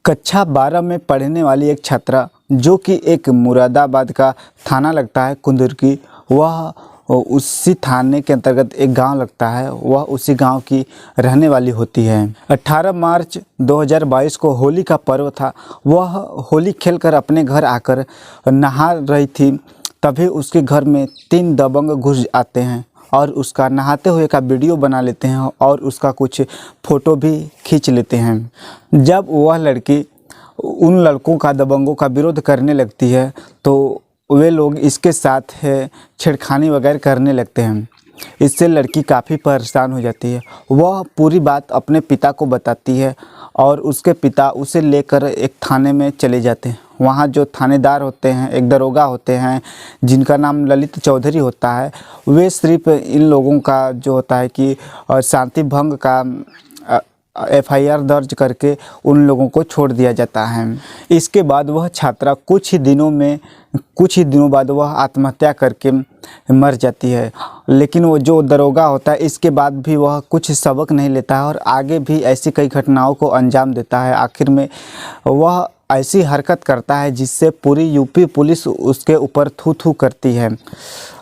कक्षा 12 में पढ़ने वाली एक छात्रा जो कि एक मुरादाबाद का थाना लगता है कुंदुर्की, वह उसी थाने के अंतर्गत एक गांव लगता है, वह उसी गांव की रहने वाली होती है। 18 मार्च 2022 को होली का पर्व था। वह होली खेलकर अपने घर आकर नहा रही थी, तभी उसके घर में 3 दबंग घुस आते हैं और उसका नहाते हुए का वीडियो बना लेते हैं और उसका कुछ फ़ोटो भी खींच लेते हैं। जब वह लड़की उन लड़कों का, दबंगों का विरोध करने लगती है तो वे लोग इसके साथ छेड़खानी वगैरह करने लगते हैं। इससे लड़की काफ़ी परेशान हो जाती है। वह पूरी बात अपने पिता को बताती है और उसके पिता उसे लेकर एक थाने में चले जाते हैं। वहाँ जो थानेदार होते हैं, एक दरोगा होते हैं जिनका नाम ललित चौधरी होता है, वे सिर्फ इन लोगों का जो होता है कि शांति भंग का FIR दर्ज करके उन लोगों को छोड़ दिया जाता है। इसके बाद वह छात्रा कुछ ही दिनों बाद वह आत्महत्या करके मर जाती है। लेकिन वो जो दरोगा होता है, इसके बाद भी वह कुछ सबक नहीं लेता है और आगे भी ऐसी कई घटनाओं को अंजाम देता है। आखिर में वह ऐसी हरकत करता है जिससे पूरी यूपी पुलिस उसके ऊपर थू थू करती है।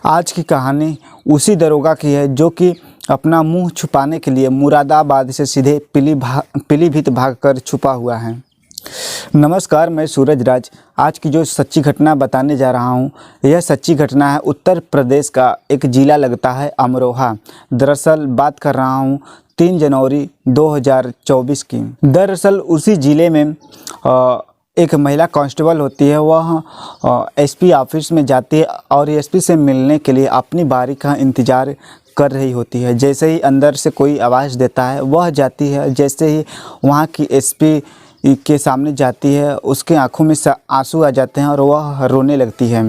आज की कहानी उसी दरोगा की है जो कि अपना मुंह छुपाने के लिए मुरादाबाद से सीधे पीलीभीत भागकर छुपा हुआ है। नमस्कार, मैं सूरज राज। आज की जो सच्ची घटना बताने जा रहा हूँ, यह सच्ची घटना है उत्तर प्रदेश का एक ज़िला लगता है अमरोहा। दरअसल बात कर रहा हूँ 3 जनवरी 2024 की। दरअसल उसी ज़िले में एक महिला कांस्टेबल होती है। वह SP ऑफिस में जाती है और SP से मिलने के लिए अपनी बारी का इंतज़ार कर रही होती है। जैसे ही अंदर से कोई आवाज़ देता है, वह जाती है। जैसे ही वहाँ की SP के सामने जाती है, उसके आंखों में आंसू आ जाते हैं और वह रोने लगती है।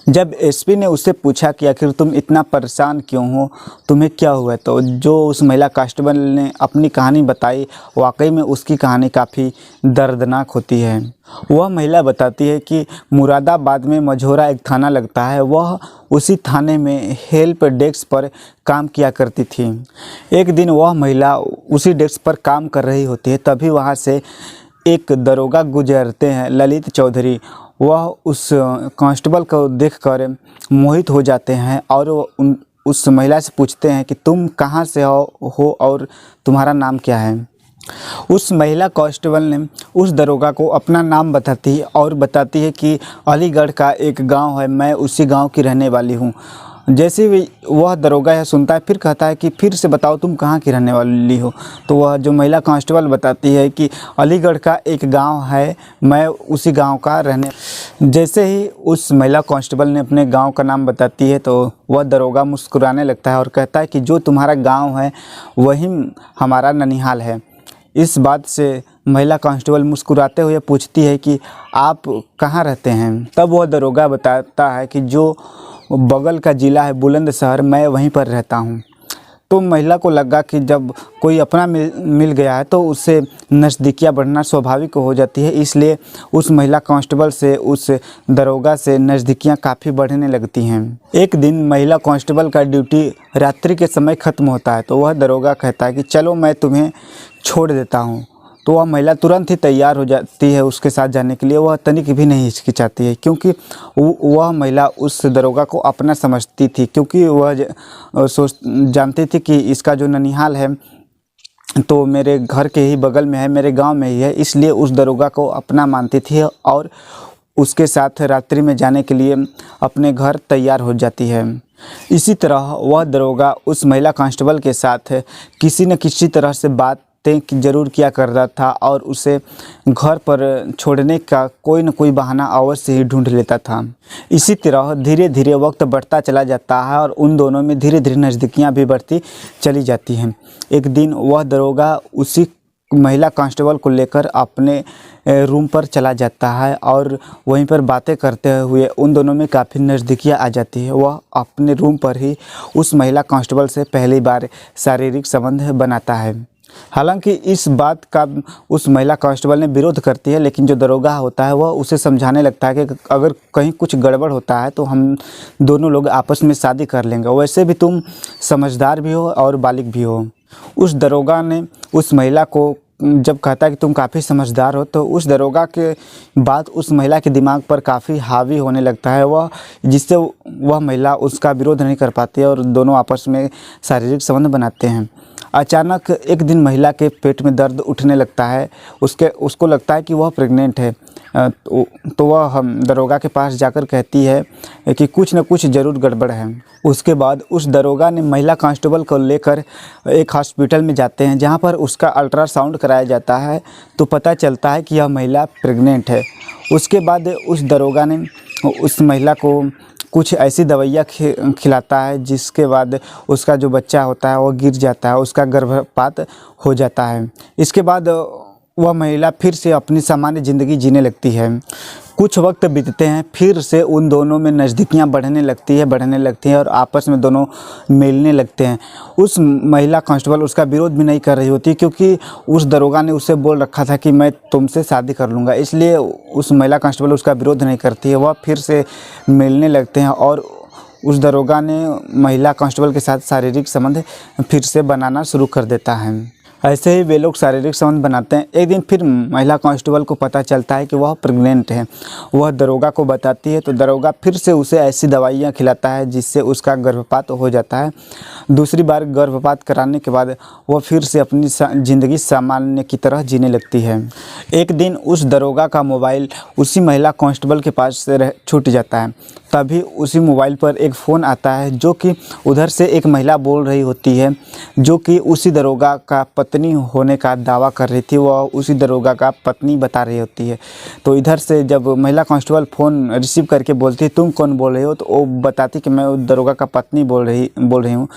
जब SP ने उससे पूछा कि आखिर तुम इतना परेशान क्यों हो, तुम्हें क्या हुआ, तो जो उस महिला कांस्टेबल ने अपनी कहानी बताई, वाकई में उसकी कहानी काफ़ी दर्दनाक होती है। वह महिला बताती है कि मुरादाबाद में मझौरा एक थाना लगता है, वह उसी थाने में हेल्प डेस्क पर काम किया करती थी। एक दिन वह महिला उसी डेस्क पर काम कर रही होती है, तभी वहाँ से एक दरोगा गुजरते हैं, ललित चौधरी। वह उस कांस्टेबल को देखकर मोहित हो जाते हैं और उस महिला से पूछते हैं कि तुम कहाँ से हो और तुम्हारा नाम क्या है। उस महिला कांस्टेबल ने उस दरोगा को अपना नाम बताती है और बताती है कि अलीगढ़ का एक गांव है, मैं उसी गांव की रहने वाली हूं। जैसे ही वह दरोगा यह सुनता है, फिर कहता है कि फिर से बताओ तुम कहाँ की रहने वाली हो। तो वह जो महिला कांस्टेबल बताती है कि अलीगढ़ का एक गांव है, मैं उसी गांव का रहने। जैसे ही उस महिला कांस्टेबल ने अपने गांव का नाम बताती है तो वह दरोगा मुस्कुराने लगता है और कहता है कि जो तुम्हारा गाँव है वही हमारा ननिहाल है। इस बात से महिला कांस्टेबल मुस्कुराते हुए पूछती है कि आप कहाँ रहते हैं। तब वह दरोगा बताता है कि जो बगल का ज़िला है बुलंदशहर, मैं वहीं पर रहता हूँ। तो महिला को लगा कि जब कोई अपना मिल गया है तो उससे नज़दीकियाँ बढ़ना स्वाभाविक हो जाती है, इसलिए उस महिला कांस्टेबल से, उस दरोगा से नज़दीकियाँ काफ़ी बढ़ने लगती हैं। एक दिन महिला कांस्टेबल का ड्यूटी रात्रि के समय ख़त्म होता है, तो वह दरोगा कहता है कि चलो मैं तुम्हें छोड़ देता हूँ। तो वह महिला तुरंत ही तैयार हो जाती है उसके साथ जाने के लिए। वह तनिक भी नहीं हिचकिचाती है क्योंकि वह महिला उस दरोगा को अपना समझती थी, क्योंकि वह जानती थी कि इसका जो ननिहाल है तो मेरे घर के ही बगल में है, मेरे गांव में ही है, इसलिए उस दरोगा को अपना मानती थी और उसके साथ रात्रि में जाने के लिए अपने घर तैयार हो जाती है। इसी तरह वह दरोगा उस महिला कांस्टेबल के साथ किसी न किसी तरह से बात ज़रूर किया करता था और उसे घर पर छोड़ने का कोई न कोई बहाना अवश्य ही ढूंढ लेता था। इसी तरह धीरे धीरे वक्त बढ़ता चला जाता है और उन दोनों में धीरे धीरे नज़दीकियाँ भी बढ़ती चली जाती हैं। एक दिन वह दरोगा उसी महिला कांस्टेबल को लेकर अपने रूम पर चला जाता है और वहीं पर बातें करते हुए उन दोनों में काफ़ी नज़दीकियाँ आ जाती है। वह अपने रूम पर ही उस महिला कांस्टेबल से पहली बार शारीरिक संबंध बनाता है। हालांकि इस बात का उस महिला कांस्टेबल ने विरोध करती है, लेकिन जो दरोगा होता है वह उसे समझाने लगता है कि अगर कहीं कुछ गड़बड़ होता है तो हम दोनों लोग आपस में शादी कर लेंगे, वैसे भी तुम समझदार भी हो और बालिग भी हो। उस दरोगा ने उस महिला को जब कहता है कि तुम काफ़ी समझदार हो, तो उस दरोगा के बात उस महिला के दिमाग पर काफ़ी हावी होने लगता है, वह जिससे वह महिला उसका विरोध नहीं कर पाती है और दोनों आपस में शारीरिक संबंध बनाते हैं। अचानक एक दिन महिला के पेट में दर्द उठने लगता है, उसको लगता है कि वह प्रेग्नेंट है। तो वह हम दरोगा के पास जाकर कहती है कि कुछ न कुछ ज़रूर गड़बड़ है। उसके बाद उस दरोगा ने महिला कांस्टेबल को लेकर एक हॉस्पिटल में जाते हैं, जहां पर उसका अल्ट्रासाउंड कराया जाता है, तो पता चलता है कि यह महिला प्रेग्नेंट है। उसके बाद उस दरोगा ने उस महिला को कुछ ऐसी दवाइयाँ खिलाता है, जिसके बाद उसका जो बच्चा होता है वो गिर जाता है, उसका गर्भपात हो जाता है। इसके बाद वह महिला फिर से अपनी सामान्य ज़िंदगी जीने लगती है। कुछ वक्त बीतते हैं, फिर से उन दोनों में नज़दीकियाँ बढ़ने लगती है और आपस में दोनों मिलने लगते हैं। उस महिला कांस्टेबल उसका विरोध भी नहीं कर रही होती, क्योंकि उस दरोगा ने उसे बोल रखा था कि मैं तुमसे शादी कर लूँगा, इसलिए उस महिला कांस्टेबल उसका विरोध नहीं करती है। वह फिर से मिलने लगते हैं और उस दरोगा ने महिला कांस्टेबल के साथ शारीरिक संबंध फिर से बनाना शुरू कर देता है। ऐसे ही वे लोग शारीरिक संबंध बनाते हैं। एक दिन फिर महिला कांस्टेबल को पता चलता है कि वह प्रेग्नेंट है। वह दरोगा को बताती है, तो दरोगा फिर से उसे ऐसी दवाइयाँ खिलाता है जिससे उसका गर्भपात हो जाता है। दूसरी बार गर्भपात कराने के बाद वह फिर से अपनी ज़िंदगी सामान्य की तरह जीने लगती है। एक दिन उस दरोगा का मोबाइल उसी महिला कांस्टेबल के पास से छूट जाता है। तभी उसी मोबाइल पर एक फ़ोन आता है, जो कि उधर से एक महिला बोल रही होती है, जो कि उसी दरोगा का पत्नी होने का दावा कर रही थी। वह उसी दरोगा का पत्नी बता रही होती है। तो इधर से जब महिला कांस्टेबल फ़ोन रिसीव करके बोलती है तुम कौन बोल रहे हो, तो वो बताती कि मैं दरोगा का पत्नी बोल रही हूँ।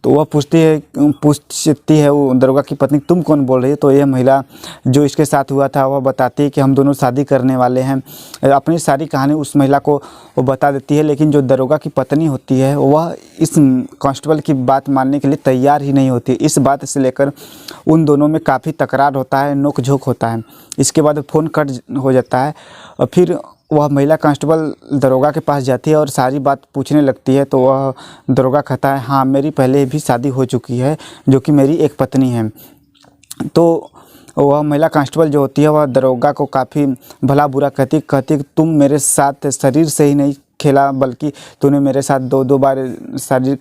तो वह पूछती है वो दरोगा की पत्नी तुम कौन बोल रही हो। तो यह महिला जो इसके साथ हुआ था वह बताती है कि हम दोनों शादी करने वाले हैं। अपनी सारी कहानी उस महिला को वो बता देती है, लेकिन जो दरोगा की पत्नी होती है वह इस कांस्टेबल की बात मानने के लिए तैयार ही नहीं होती। इस बात से लेकर उन दोनों में काफ़ी तकरार होता है, नोक झोंक होता है। इसके बाद फ़ोन कट हो जाता है और फिर वह महिला कांस्टेबल दरोगा के पास जाती है और सारी बात पूछने लगती है। तो वह दरोगा कहता है हाँ मेरी पहले भी शादी हो चुकी है, जो कि मेरी एक पत्नी है। तो वह महिला कांस्टेबल जो होती है वह दरोगा को काफ़ी भला बुरा कहती कि तुम मेरे साथ शरीर से ही नहीं खेला, बल्कि तूने मेरे साथ दो बार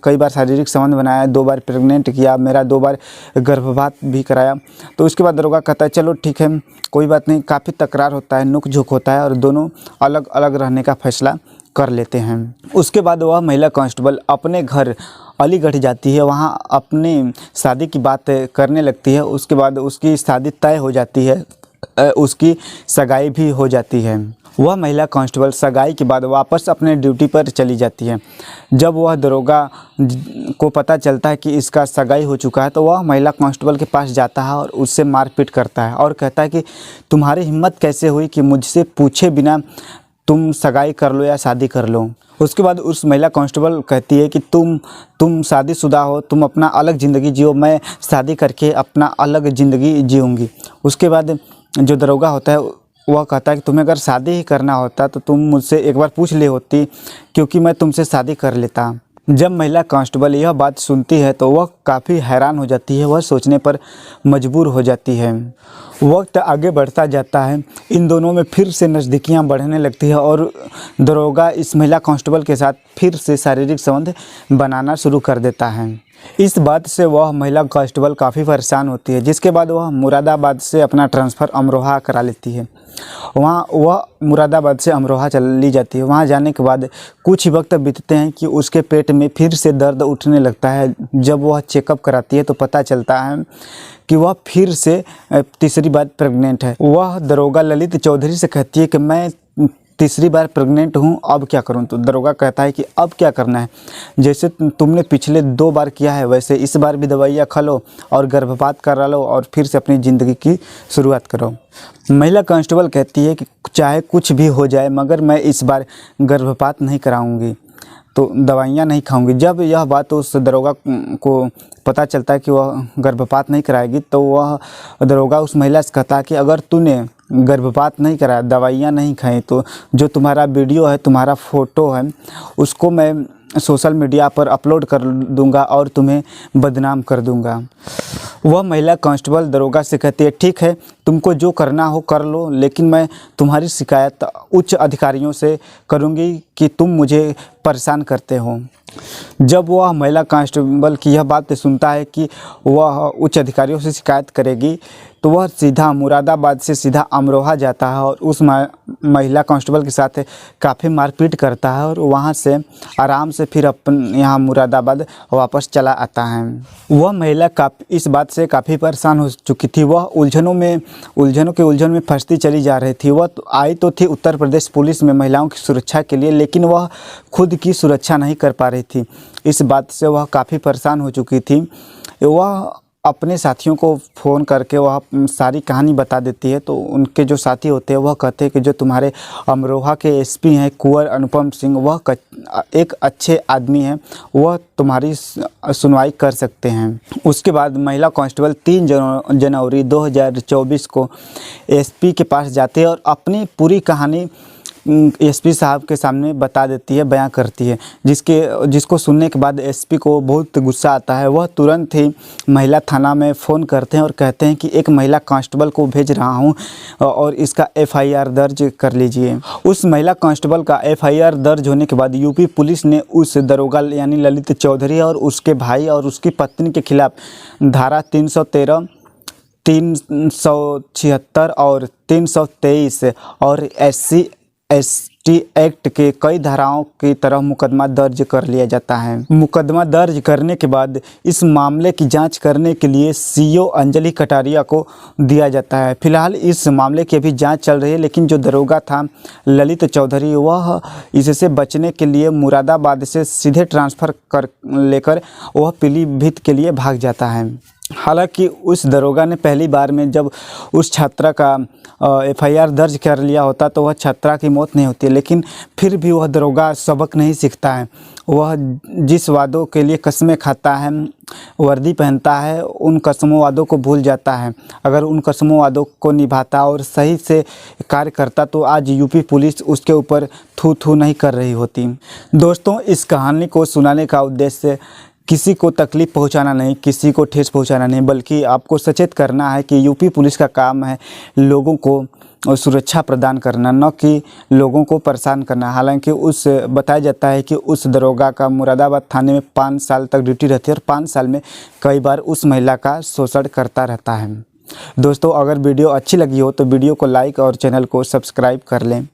कई बार शारीरिक संबंध बनाया, 2 बार प्रेग्नेंट किया, मेरा 2 बार गर्भपात भी कराया। तो उसके बाद दरोगा कहता है चलो ठीक है कोई बात नहीं। काफ़ी तकरार होता है, नुक झुक होता है और दोनों अलग अलग रहने का फैसला कर लेते हैं। उसके बाद वह महिला कांस्टेबल अपने घर अलीगढ़ जाती है, वहाँ अपनी शादी की बात करने लगती है। उसके बाद उसकी शादी तय हो जाती है, उसकी सगाई भी हो जाती है। वह महिला कांस्टेबल सगाई के बाद वापस अपने ड्यूटी पर चली जाती है। जब वह दरोगा को पता चलता है कि इसका सगाई हो चुका है, तो वह महिला कांस्टेबल के पास जाता है और उससे मारपीट करता है और कहता है कि तुम्हारी हिम्मत कैसे हुई कि मुझसे पूछे बिना तुम सगाई कर लो या शादी कर लो। उसके बाद उस महिला कांस्टेबल कहती है कि तुम शादीशुदा हो, तुम अपना अलग ज़िंदगी जियो, मैं शादी करके अपना अलग ज़िंदगी जीऊँगी। उसके बाद जो दरोगा होता है वह कहता है कि तुम्हें अगर शादी ही करना होता तो तुम मुझसे एक बार पूछ ले होती, क्योंकि मैं तुमसे शादी कर लेता। जब महिला कांस्टेबल यह बात सुनती है तो वह काफ़ी हैरान हो जाती है, वह सोचने पर मजबूर हो जाती है। वक्त आगे बढ़ता जाता है, इन दोनों में फिर से नज़दीकियाँ बढ़ने लगती है और दरोगा इस महिला कांस्टेबल के साथ फिर से शारीरिक संबंध बनाना शुरू कर देता है। इस बात से वह महिला कांस्टेबल काफ़ी परेशान होती है, जिसके बाद वह मुरादाबाद से अपना ट्रांसफ़र अमरोहा करा लेती है। वहाँ वह मुरादाबाद से अमरोहा चली जाती है। वहाँ जाने के बाद कुछ ही वक्त बीतते हैं कि उसके पेट में फिर से दर्द उठने लगता है। जब वह चेकअप कराती है तो पता चलता है कि वह फिर से तीसरी बार प्रेग्नेंट है। वह दरोगा ललित चौधरी से कहती है कि मैं तीसरी बार प्रेग्नेंट हूँ, अब क्या करूँ। तो दरोगा कहता है कि अब क्या करना है, जैसे तुमने पिछले 2 बार किया है वैसे इस बार भी दवाइयाँ खा लो और गर्भपात करा लो और फिर से अपनी ज़िंदगी की शुरुआत करो। महिला कांस्टेबल कहती है कि चाहे कुछ भी हो जाए मगर मैं इस बार गर्भपात नहीं कराऊंगी, तो दवाइयाँ नहीं खाऊंगी। जब यह बात उस दरोगा को पता चलता है कि वह गर्भपात नहीं कराएगी, तो वह दरोगा उस महिला से कहता है कि अगर तूने गर्भपात नहीं कराया, दवाइयाँ नहीं खाई, तो जो तुम्हारा वीडियो है, तुम्हारा फ़ोटो है, उसको मैं सोशल मीडिया पर अपलोड कर दूंगा और तुम्हें बदनाम कर दूंगा। वह महिला कांस्टेबल दरोगा से कहती है, ठीक है, तुमको जो करना हो कर लो, लेकिन मैं तुम्हारी शिकायत उच्च अधिकारियों से करूंगी कि तुम मुझे परेशान करते हो। जब वह महिला कांस्टेबल की यह बात सुनता है कि वह उच्च अधिकारियों से शिकायत करेगी, तो वह सीधा मुरादाबाद से सीधा अमरोहा जाता है और उस महिला कांस्टेबल के साथ काफ़ी मारपीट करता है और वहां से आराम से फिर यहाँ मुरादाबाद वापस चला आता है। वह महिला इस बात से काफ़ी परेशान हो चुकी थी। वह उलझन में फंसती चली जा रही थी। वह आई तो थी उत्तर प्रदेश पुलिस में महिलाओं की सुरक्षा के लिए, लेकिन वह खुद की सुरक्षा नहीं कर पा रही थी। इस बात से वह काफ़ी परेशान हो चुकी थी। वह अपने साथियों को फ़ोन करके वह सारी कहानी बता देती है। तो उनके जो साथी होते हैं वह कहते हैं कि जो तुम्हारे अमरोहा के एसपी हैं कुंवर अनुपम सिंह, वह एक अच्छे आदमी हैं, वह तुम्हारी सुनवाई कर सकते हैं। उसके बाद महिला कांस्टेबल 3 जनवरी 2024 को एसपी के पास जाते हैं और अपनी पूरी कहानी एसपी साहब के सामने बता देती है, बयां करती है, जिसको सुनने के बाद एसपी को बहुत गुस्सा आता है। वह तुरंत ही महिला थाना में फ़ोन करते हैं और कहते हैं कि एक महिला कांस्टेबल को भेज रहा हूं और इसका एफआईआर दर्ज कर लीजिए। उस महिला कांस्टेबल का एफआईआर दर्ज होने के बाद यूपी पुलिस ने उस दरोगा यानी ललित चौधरी और उसके भाई और उसकी पत्नी के खिलाफ धारा 313, 376 और 323 और SC/ST एक्ट के कई धाराओं की तरह मुकदमा दर्ज कर लिया जाता है। मुकदमा दर्ज करने के बाद इस मामले की जांच करने के लिए CO अंजलि कटारिया को दिया जाता है। फिलहाल इस मामले की अभी जांच चल रही है, लेकिन जो दरोगा था ललित चौधरी, वह इससे बचने के लिए मुरादाबाद से सीधे ट्रांसफ़र लेकर वह पीलीभीत के लिए भाग जाता है। हालांकि उस दरोगा ने पहली बार में जब उस छात्रा का एफआईआर दर्ज कर लिया होता तो वह छात्रा की मौत नहीं होती, लेकिन फिर भी वह दरोगा सबक नहीं सीखता है। वह जिस वादों के लिए कस्में खाता है, वर्दी पहनता है, उन कसमों वादों को भूल जाता है। अगर उन कसमों वादों को निभाता और सही से कार्य करता तो आज यूपी पुलिस उसके ऊपर थू नहीं कर रही होती। दोस्तों, इस कहानी को सुनाने का उद्देश्य किसी को तकलीफ़ पहुंचाना नहीं, किसी को ठेस पहुंचाना नहीं, बल्कि आपको सचेत करना है कि यूपी पुलिस का काम है लोगों को सुरक्षा प्रदान करना, न कि लोगों को परेशान करना। हालांकि बताया जाता है कि उस दरोगा का मुरादाबाद थाने में 5 साल तक ड्यूटी रहती है और 5 साल में कई बार उस महिला का शोषण करता रहता है। दोस्तों, अगर वीडियो अच्छी लगी हो तो वीडियो को लाइक और चैनल को सब्सक्राइब कर लें।